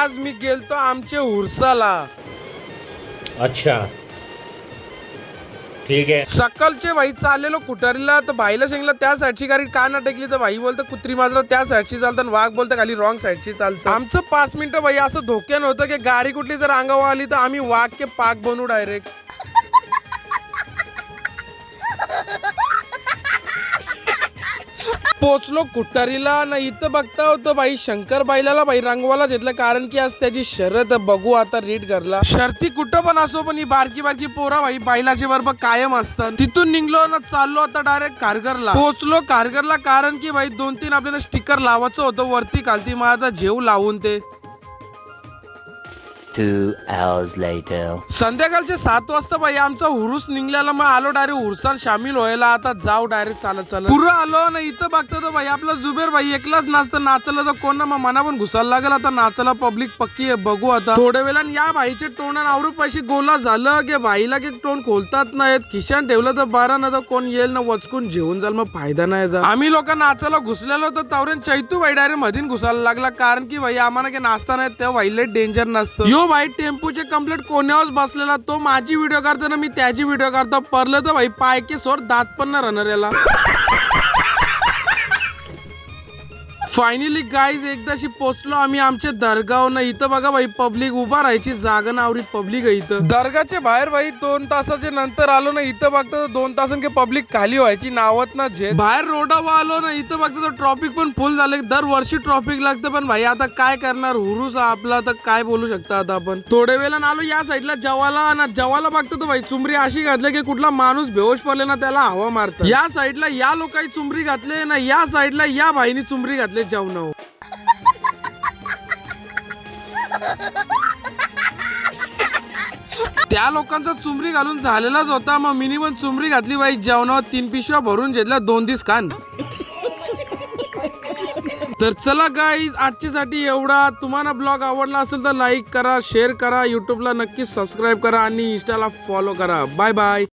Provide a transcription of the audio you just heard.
आज मी गेलतो आमच्या उरसाला. अच्छा ठीक आहे. सकाळचे भाई चाललेलो कुटारीला तर भाईला सांगितलं त्या साईडची गाडी का ना टेकली तर भाई बोलतं कुत्री माजरा त्या साईडची चालतं वाघ बोलतं खाली रॉंग साईडची चालतं. आमचं 5 मिनिटं भाई असं धोक्यानं होतं की गाडी कुठली जर अंगावर आली तर आम्ही वाघ के पाक बनू डायरेक्ट. पोचलो कुटारीला ना इथं बघता होतं भाई शंकर बाईला भाई रंगवाला घेतलं कारण की आज त्याची शर्यत बघू आता रीड करला. शर्ती कुठं पण असो पण ही बारकी बारकी पोरा भाई बाईलाची बरोबर कायम असतात. तिथून निघलो ना चाललो आता डायरेक्ट कारगरला. पोचलो कारगरला कारण की भाई 2-3 आपल्याला स्टिकर लावायचं होतं वरती खालती मग आता जेव लावून ते. 2 hours later. संध्याकाळचे 7 वाजता भाई आमचा हुरूस निघल्याला मग आलो डायरेक्ट हुरसान सामील व्हायला. आता जाऊ डायरेक्ट चालत पुरं आलो ना इथं बघतो तो भाई आपला जुबेर भाई एकलाच नाचतं. नाचला तर कोण ना मग मना पण घुसायला लागेल. आता नाचायला पब्लिक पक्की आहे बघू आता थोड्या वेळानं. या भाईचे टोन आवरू पैसे गोला झालं की भाईला की टोन खोलतात नाहीत खिशान ठेवलं तर बरं ना तर कोण येईल ना वचकून जेवून जाईल मग फायदा नाही जा. आम्ही लोक नाचायला घुसलेलो तर तवरेन चैतू भाई डायरेक्ट मधीन घुसायला लागला कारण की भाई आम्हाला की नाचता नाही तेव्हा भाईला डेंजर नसतं. यो भाई टेम्पोचे कंप्लीट कोण्यावर बसलेला तो माझी व्हिडिओ करताना मी त्याची व्हिडिओ करतो. परलं तर भाई पायके सोर दात पण ना राहणार याला. फायनली गाईज एकदाशी पोचलो आम्ही आमच्या दर्गाव ना. इथं बघा भाई पब्लिक उभा राहायची जागा नावरी पब्लिक आहे इथं. दर्गाच्या बाहेर भाई 2 तासाच्या नंतर आलो ना. इथं बघतो 2 तासांनी की पब्लिक खाली व्हायची नावत ना जे बाहेर रोडावर आलो ना. इथं बघतो ट्रॉफिक पण फुल झाले. दरवर्षी ट्रॉफिक लागतं पण भाई आता काय करणार हुरूस आपला तर काय बोलू शकता आता आपण. थोड्या वेळानं आलो या साईडला जवाला ना. जवाला बघतो तो भाई चुमरी अशी घातली की कुठला माणूस बेहोश पडले ना त्याला हवा मारतात. या साईडला या लोकांनी चुमरी घातले ना. या साईडला या भाईनी चुमरी घातले जाऊ ना. त्या लोकांचा चुमरी घालून झालेलाच होता मग मिनी पण चुमरी घातली बाई. जेवणावर 3 पिशव्या भरून घेतल्या 2 दिवस खान. तर चला गाईज आजच्यासाठी एवढा. तुम्हाला ब्लॉग आवडला असेल तर लाईक करा शेअर करा. युट्यूबला नक्की सबस्क्राईब करा आणि इंस्टाला फॉलो करा. Bye bye.